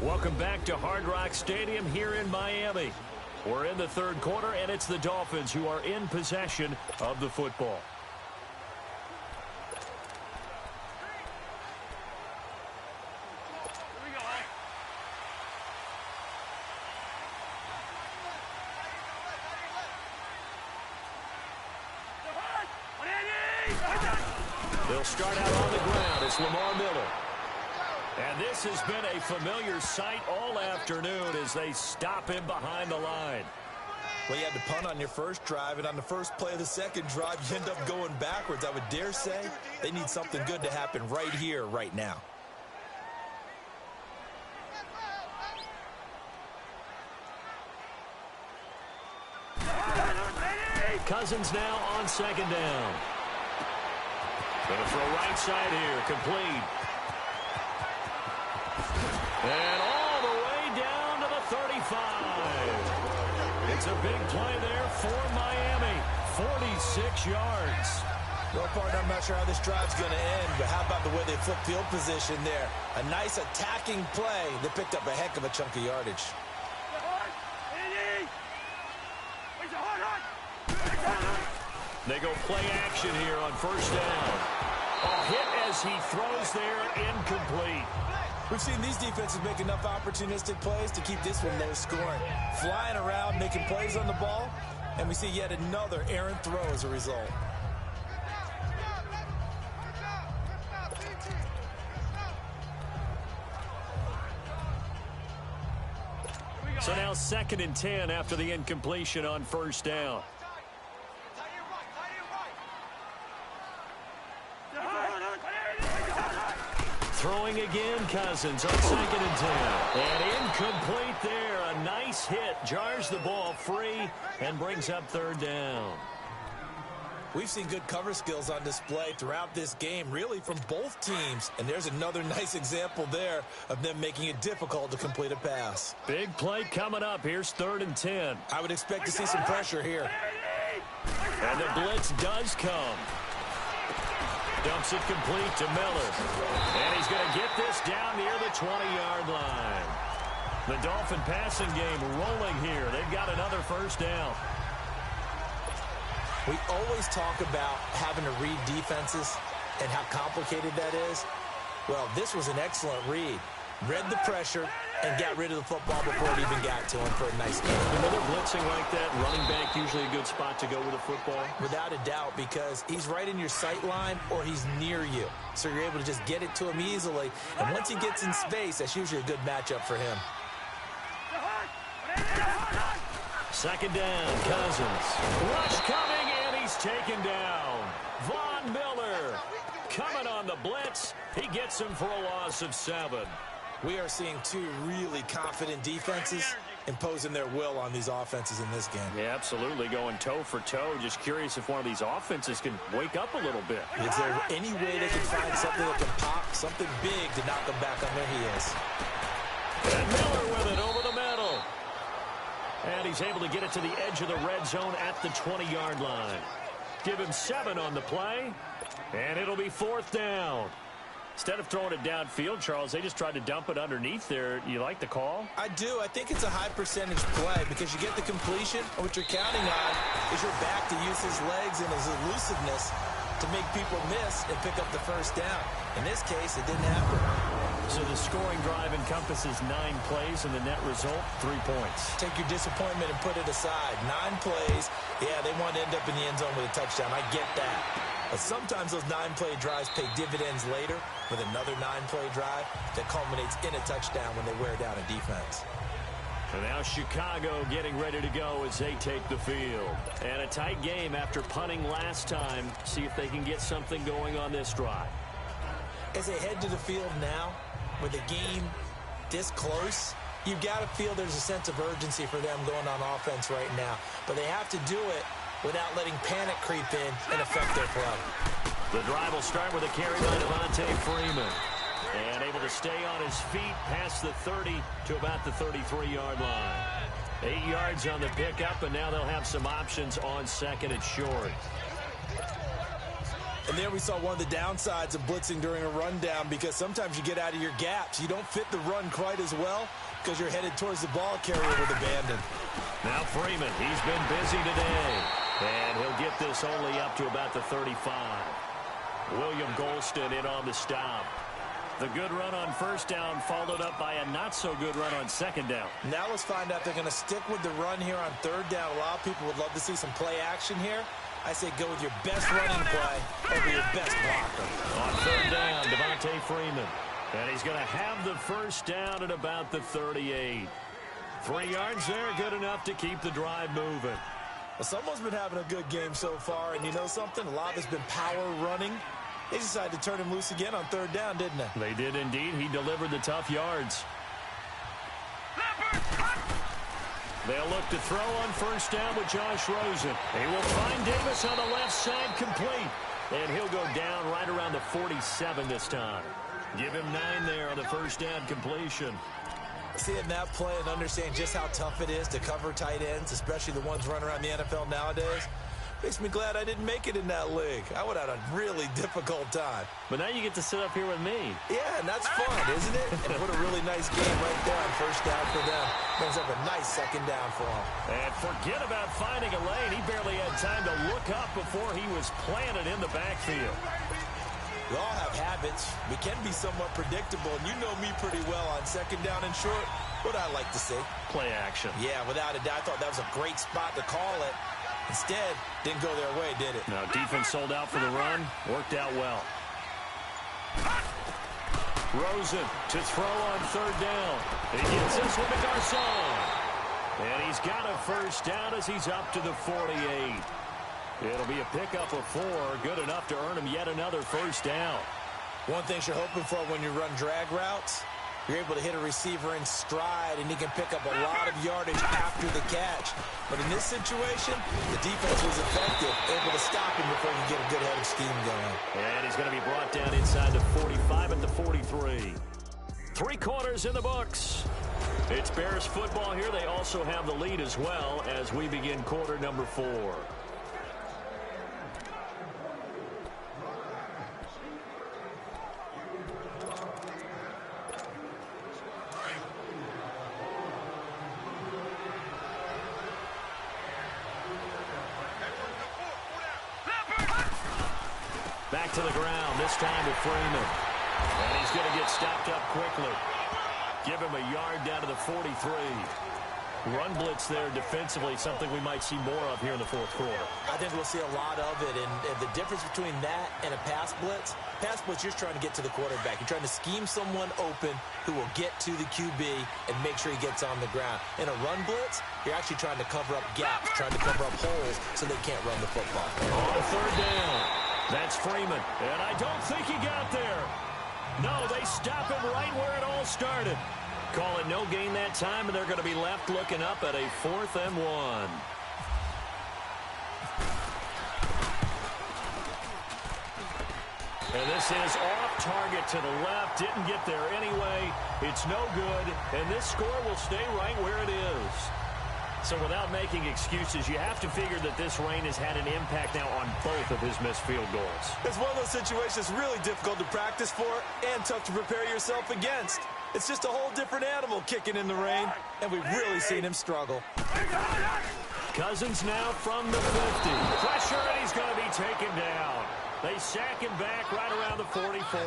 Welcome back to Hard Rock Stadium here in Miami. We're in the third quarter, and it's the Dolphins who are in possession of the football. They'll start out on the ground. It's Lamar Miller. And this has been a familiar sight all afternoon as they stop him behind the line. Well, you had to punt on your first drive, and on the first play of the second drive, you end up going backwards. I would dare say they need something good to happen right here, right now. Cousins now on second down. Going to throw right side here, complete. And all the way down to the 35. It's a big play there for Miami. 46 yards. Well, partner, I'm not sure how this drive's going to end, but how about the way they flip field position there? A nice attacking play that picked up a heck of a chunk of yardage. They go play action here on first down. A hit as he throws there, incomplete. We've seen these defenses make enough opportunistic plays to keep this one low scoring. Flying around, making plays on the ball, and we see yet another errant throw as a result. So now 2nd and 10 after the incompletion on first down. Throwing again, Cousins on 2nd and 10. And incomplete there. A nice hit. Jars the ball free and brings up 3rd down. We've seen good cover skills on display throughout this game, really from both teams. And there's another nice example there of them making it difficult to complete a pass. Big play coming up. Here's 3rd and 10. I would expect to see some pressure here. And the blitz does come. Dumps it complete to Miller. And he's going to get this down near the 20-yard line. The Dolphin passing game rolling here. They've got another first down. We always talk about having to read defenses and how complicated that is. Well, this was an excellent read. Read the pressure and got rid of the football before it even got to him for a nice game. When they're blitzing like that, running back usually a good spot to go with a football? Without a doubt, because he's right in your sight line or he's near you. So you're able to just get it to him easily. And once he gets in space, that's usually a good matchup for him. 2nd down, Cousins. Rush coming, and he's taken down. Von Miller coming on the blitz. He gets him for a loss of 7. We are seeing two really confident defenses imposing their will on these offenses in this game. Yeah, absolutely, going toe for toe. Just curious if one of these offenses can wake up a little bit. Is there any way they can find something that can pop, something big to knock them back on their heels? And Miller with it over the middle. And he's able to get it to the edge of the red zone at the 20-yard line. Give him 7 on the play, and it'll be 4th down. Instead of throwing it downfield, Charles, they just tried to dump it underneath there. You like the call? I do. I think it's a high percentage play because you get the completion, and what you're counting on is your back to use his legs and his elusiveness to make people miss and pick up the first down. In this case, it didn't happen. So the scoring drive encompasses 9 plays, and the net result, 3 points. Take your disappointment and put it aside. 9 plays. Yeah, they want to end up in the end zone with a touchdown. I get that. But sometimes those 9-play drives pay dividends later with another 9-play drive that culminates in a touchdown when they wear down a defense. And now Chicago getting ready to go as they take the field. And a tight game after punting last time. See if they can get something going on this drive. As they head to the field now, with a game this close, you've got to feel there's a sense of urgency for them going on offense right now. But they have to do it without letting panic creep in and affect their play. The drive will start with a carry by Devontae Freeman. And able to stay on his feet past the 30 to about the 33-yard line. 8 yards on the pickup, and now they'll have some options on 2nd and short. And there we saw one of the downsides of blitzing during a rundown, because sometimes you get out of your gaps. You don't fit the run quite as well because you're headed towards the ball carrier with abandon. Now Freeman, he's been busy today. And he'll get this only up to about the 35. William Golston in on the stop. The good run on first down followed up by a not-so-good run on second down. Now let's find out they're going to stick with the run here on third down. A lot of people would love to see some play action here. I say go with your best running play over your best blocker. On third down, Devontae Freeman. And he's going to have the first down at about the 38. 3 yards there, good enough to keep the drive moving. Well, someone's been having a good game so far, and you know something? A lot of it's been power running. They decided to turn him loose again on third down, didn't they? They did indeed. He delivered the tough yards. They'll look to throw on first down with Josh Rosen. He will find Davis on the left side, complete. And he'll go down right around the 47 this time. Give him 9 there on the first down completion. Seeing that play and understand just how tough it is to cover tight ends, especially the ones running around the NFL nowadays, makes me glad I didn't make it in that league. I would have had a really difficult time. But now you get to sit up here with me. Yeah, and that's fun, isn't it? And put a really nice game right there on first down for them. Brings up a nice second down for them. And forget about finding a lane. He barely had time to look up before he was planted in the backfield. We all have habits. We can be somewhat predictable, and you know me pretty well on second down and short. What I like to see. Play action. Yeah, without a doubt. I thought that was a great spot to call it. Instead, didn't go their way, did it? Now, defense sold out for the run. Worked out well. Rosen to throw on third down. He gets this one to Garcon. And he's got a first down as he's up to the 48. It'll be a pickup of 4. Good enough to earn him yet another first down. One thing you're hoping for when you run drag routes, you're able to hit a receiver in stride, and he can pick up a lot of yardage after the catch. But in this situation, the defense was effective, able to stop him before he could get a good head of steam going. And he's going to be brought down inside the 45 at the 43. 3 quarters in the books. It's Bears football here. They also have the lead as well as we begin quarter number 4. Back to the ground, this time with Freeman. And he's going to get stopped up quickly. Give him a yard down to the 43. Run blitz there defensively, something we might see more of here in the fourth quarter. I think we'll see a lot of it, and the difference between that and a pass blitz, you're just trying to get to the quarterback. You're trying to scheme someone open who will get to the QB and make sure he gets on the ground. In a run blitz, you're actually trying to cover up gaps, trying to cover up holes so they can't run the football. On third down, that's Freeman, and I don't think he got there. No, they stop him right where it all started. Call it no gain that time, and they're going to be left looking up at a 4th and 1. And this is off target to the left. Didn't get there anyway. It's no good, and this score will stay right where it is. So without making excuses, you have to figure that this rain has had an impact now on both of his missed field goals. It's one of those situations really difficult to practice for and tough to prepare yourself against. It's just a whole different animal kicking in the rain, and we've really seen him struggle. Cousins now from the 50. Pressure, and he's going to be taken down. They sack him back right around the 44.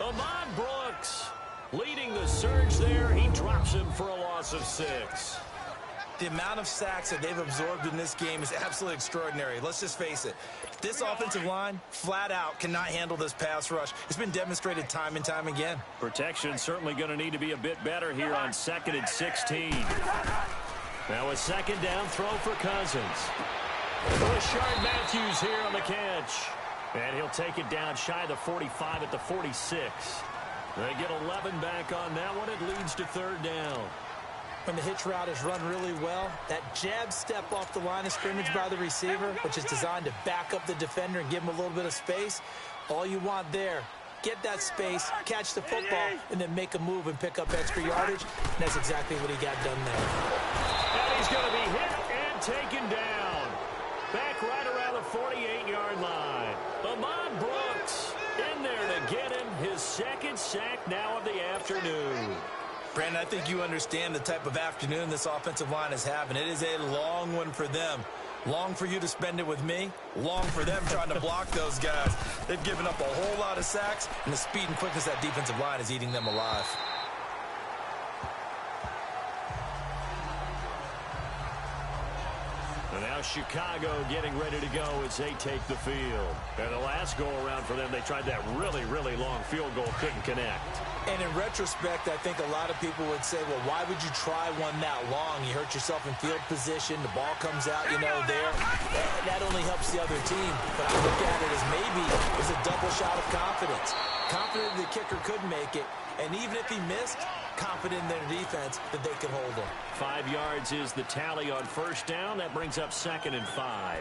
Ahmad Brooks leading the surge there. He drops him for a loss of 6. The amount of sacks that they've absorbed in this game is absolutely extraordinary. Let's just face it. This offensive line, flat out, cannot handle this pass rush. It's been demonstrated time and time again. Protection certainly going to need to be a bit better here on 2nd and 16. Now a second down throw for Cousins. Rashard Matthews here on the catch. And he'll take it down shy of the 45 at the 46. They get 11 back on that one. It leads to third down. When the hitch route is run really well, that jab step off the line of scrimmage by the receiver, which is designed to back up the defender and give him a little bit of space, all you want there, get that space, catch the football, and then make a move and pick up extra yardage. And that's exactly what he got done there. And he's going to be hit and taken down. back right around the 48-yard line. Ahmad Brooks in there to get him his second sack now of the afternoon. Brandon, I think you understand the type of afternoon this offensive line is having. It is a long one for them. Long for you to spend it with me. Long for them trying to block those guys. They've given up a whole lot of sacks, and the speed and quickness of that defensive line is eating them alive. And now Chicago getting ready to go as they take the field. And the last go-around for them, they tried that really, really long field goal, couldn't connect. And in retrospect, I think a lot of people would say, well, why would you try one that long? You hurt yourself in field position. The ball comes out, there. That only helps the other team. But I look at it as maybe it was a double shot of confidence. Confident the kicker could make it. And even if he missed, confident in their defense that they could hold him. 5 yards is the tally on first down. That brings up 2nd and 5.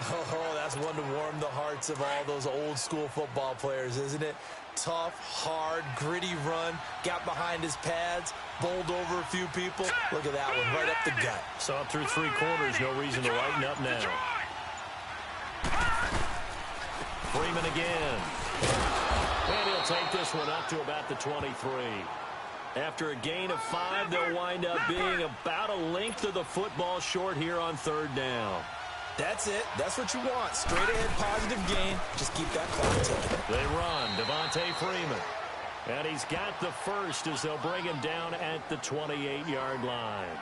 Oh, that's one to warm the hearts of all those old-school football players, isn't it? Tough, hard, gritty run, got behind his pads, bowled over a few people. Look at that one, right up the gut. Saw through 3 quarters, no reason to lighten up now. Freeman again. And he'll take this one up to about the 23. After a gain of 5, they'll wind up being about a length of the football short here on 3rd down. That's it. That's what you want. Straight ahead, positive gain. Just keep that clock ticking. They run. Devontae Freeman. And he's got the first as they'll bring him down at the 28-yard line.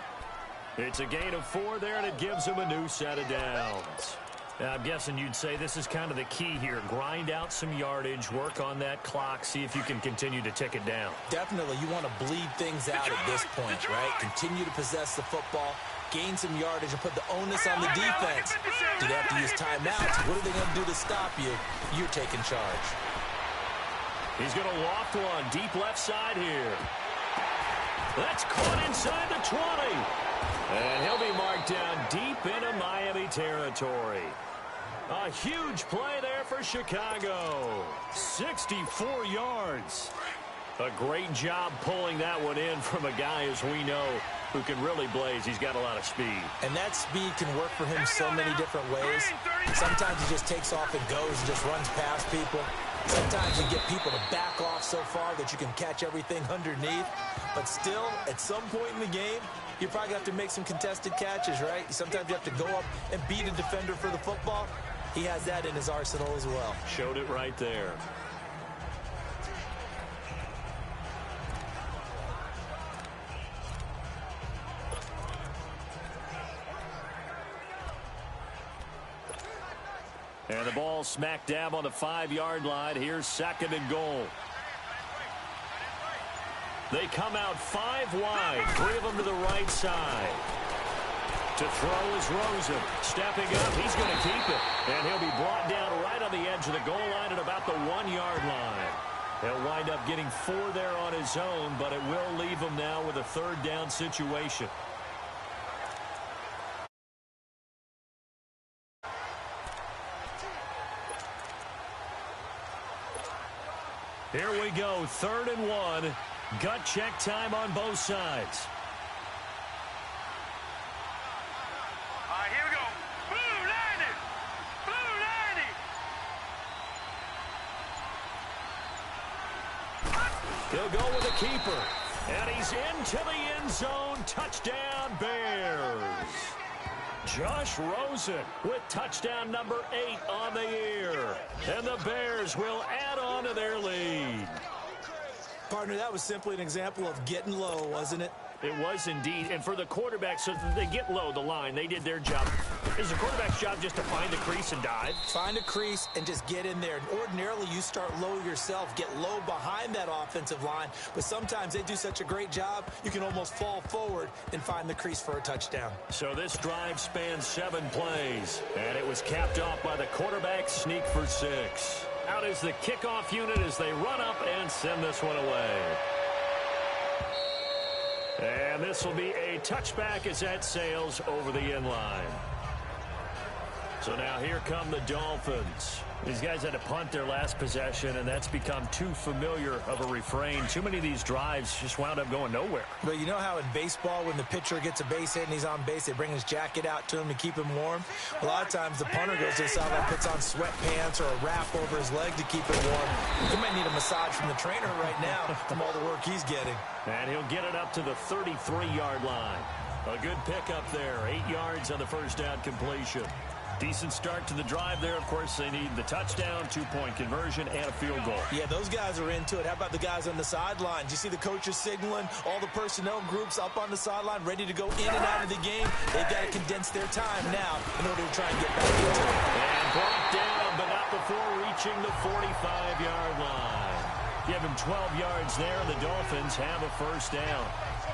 It's a gain of 4 there, and it gives him a new set of downs. Now, I'm guessing you'd say this is kind of the key here. Grind out some yardage, work on that clock, see if you can continue to tick it down. Definitely. You want to bleed things out at this point, right? Continue to possess the football, gain some yardage, and put the onus on the defense. Do they have to use timeouts? What are they going to do to stop you? You're taking charge. He's going to loft one deep left side here. That's caught inside the 20. And he'll be marked down deep into Miami territory. A huge play there for Chicago. 64 yards. A great job pulling that one in from a guy, as we know, who can really blaze. He's got a lot of speed. And that speed can work for him so many different ways. Sometimes he just takes off and goes and just runs past people. Sometimes you get people to back off so far that you can catch everything underneath. But still, at some point in the game, you probably have to make some contested catches, right? Sometimes you have to go up and beat a defender for the football. He has that in his arsenal as well. Showed it right there. And the ball smack dab on the 5-yard line. Here's 2nd and goal. They come out 5 wide, 3 of them to the right side. To throw is Rosen. Stepping up, he's going to keep it. And he'll be brought down right on the edge of the goal line at about the 1-yard line. He'll wind up getting 4 there on his own, but it will leave him now with a 3rd down situation. Here we go, 3rd and 1. Gut check time on both sides. All right, here we go. Blue 90. Blue 90. He'll go with a keeper. And he's into the end zone. Touchdown, Bears. Josh Rosen with touchdown number 8 on the year. And the Bears will add on to their lead. Partner, that was simply an example of getting low, wasn't it? It was indeed. And for the quarterback, so they get low the line. They did their job. Is the quarterback's job just to find the crease and dive? Find a crease and just get in there. And ordinarily, you start low yourself, get low behind that offensive line. But sometimes they do such a great job, you can almost fall forward and find the crease for a touchdown. So this drive spans 7 plays. And it was capped off by the quarterback sneak for 6. Out is the kickoff unit as they run up and send this one away. And this will be a touchback as that sails over the end line. So now here come the Dolphins. These guys had to punt their last possession, and that's become too familiar of a refrain. Too many of these drives just wound up going nowhere. But you know how in baseball, when the pitcher gets a base hit and he's on base, they bring his jacket out to him to keep him warm? A lot of times the punter goes to the sideline, puts on sweatpants or a wrap over his leg to keep him warm. He might need a massage from the trainer right now from all the work he's getting. And he'll get it up to the 33-yard line. A good pickup there. 8 yards on the first down completion. Decent start to the drive there. Of course, they need the touchdown, 2-point conversion, and a field goal. Yeah, those guys are into it. How about the guys on the sideline? Do you see the coaches signaling? All the personnel groups up on the sideline ready to go in and out of the game. They've got to condense their time now in order to try and get back into it. And brought down, but not before reaching the 45-yard line. Give him 12 yards there, and the Dolphins have a first down.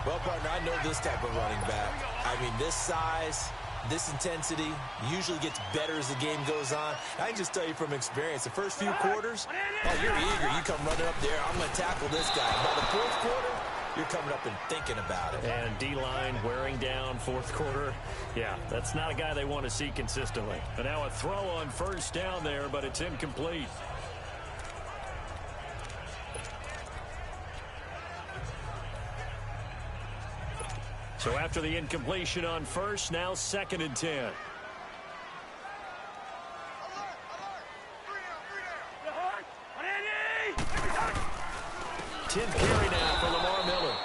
Well, partner, I know this type of running back. I mean, this size, this intensity usually gets better as the game goes on. I can just tell you from experience, the first few quarters, oh, you're eager. You come running up there, I'm going to tackle this guy. By the fourth quarter, you're coming up and thinking about it. And D-line wearing down fourth quarter. Yeah, that's not a guy they want to see consistently. And now a throw on first down there, but it's incomplete. So after the incompletion on first, now 2nd and 10. Tenth carry now for Lamar Miller.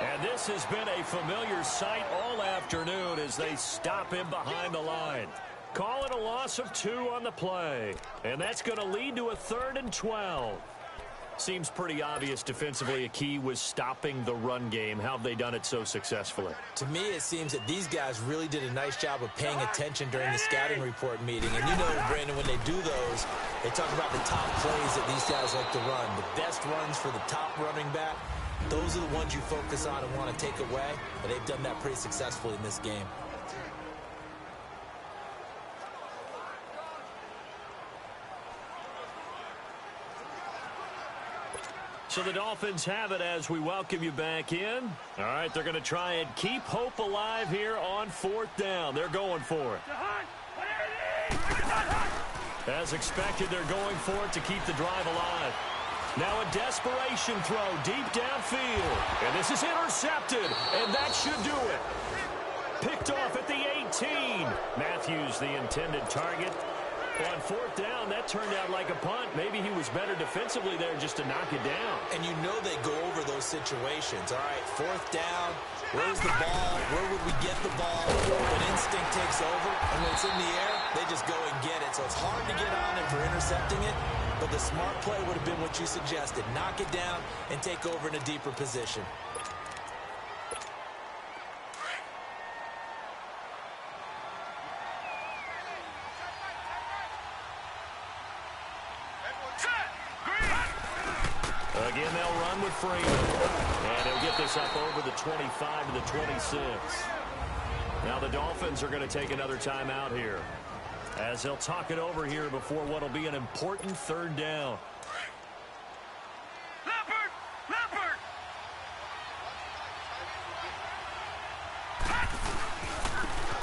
And this has been a familiar sight all afternoon as they stop him behind the line. Call it a loss of 2 on the play. And that's going to lead to a 3rd and 12. Seems pretty obvious defensively a key was stopping the run game. How have they done it so successfully? To me, it seems that these guys really did a nice job of paying attention during the scouting report meeting. And you know, Brandon, when they do those, they talk about the top plays that these guys like to run. The best runs for the top running back, those are the ones you focus on and want to take away. And they've done that pretty successfully in this game. So the Dolphins have it as we welcome you back in. All right, they're going to try and keep hope alive here on 4th down. They're going for it. As expected, they're going for it to keep the drive alive. Now a desperation throw deep downfield. And this is intercepted, and that should do it. Picked off at the 18. Matthews, the intended target. On 4th down, that turned out like a punt. Maybe he was better defensively there just to knock it down. And you know they go over those situations. All right, 4th down, where's the ball? Where would we get the ball? When instinct takes over, and when it's in the air, they just go and get it. So it's hard to get on him for intercepting it, but the smart play would have been what you suggested. Knock it down and take over in a deeper position. Again, they'll run with Freeman. And he'll get this up over the 25 to the 26. Now the Dolphins are going to take another timeout here, as they'll talk it over here before what will be an important 3rd down. Leopard!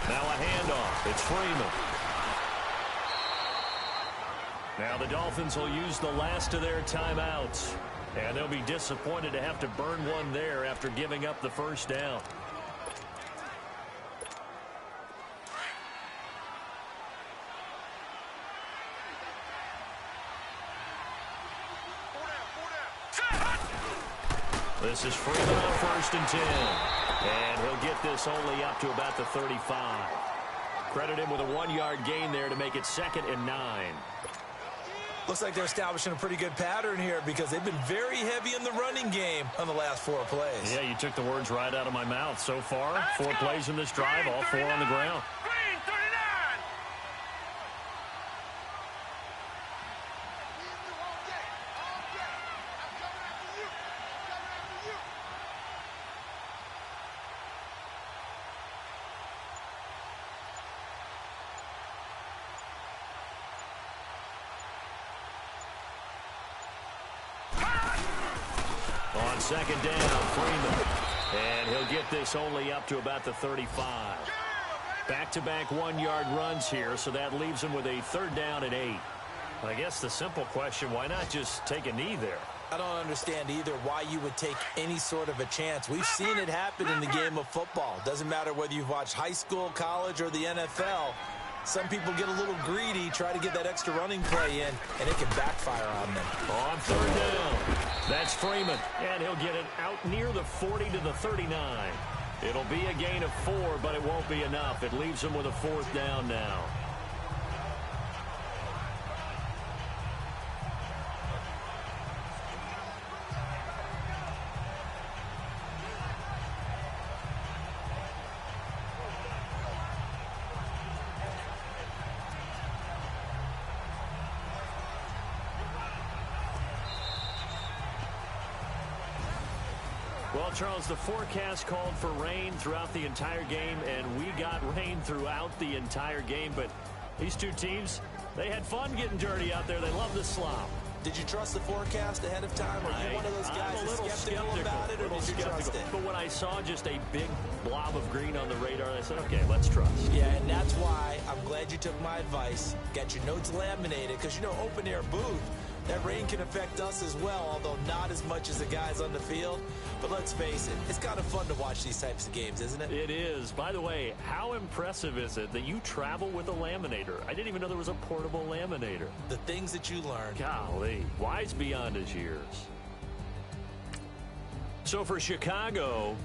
Now a handoff. It's Freeman. Now the Dolphins will use the last of their timeouts. And they'll be disappointed to have to burn one there after giving up the first down. This is Freeman on 1st and 10. And he'll get this only up to about the 35. Credit him with a 1-yard gain there to make it 2nd and 9. Looks like they're establishing a pretty good pattern here because they've been very heavy in the running game on the last 4 plays. Yeah, you took the words right out of my mouth. So far, 4 plays in this drive, all 4 on the ground. Green 39. On 2nd down, Freeman. And he'll get this only up to about the 35. Back-to-back 1-yard runs here, so that leaves him with a 3rd down and 8. I guess the simple question, why not just take a knee there? I don't understand either why you would take any sort of a chance. We've seen it happen in the game of football. Doesn't matter whether you've watched high school, college, or the NFL. Some people get a little greedy, try to get that extra running play in, and it can backfire on them. On 3rd down, that's Freeman, and he'll get it out near the 40 to the 39. It'll be a gain of 4, but it won't be enough. It leaves him with a 4th down now. Well, Charles, the forecast called for rain throughout the entire game, and we got rain throughout the entire game. But these two teams, they had fun getting dirty out there. They love the slop. Did you trust the forecast ahead of time? Are you one of those guys I'm a little skeptical about it, or did you trust it? But when I saw just a big blob of green on the radar, I said, okay, let's trust. Yeah, and that's why I'm glad you took my advice. Got your notes laminated, because, you know, open-air booth, that rain can affect us as well, although not as much as the guys on the field. But let's face it, it's kind of fun to watch these types of games, isn't it? It is. By the way, how impressive is it that you travel with a laminator? I didn't even know there was a portable laminator. The things that you learn. Golly, wise beyond his years. So for Chicago,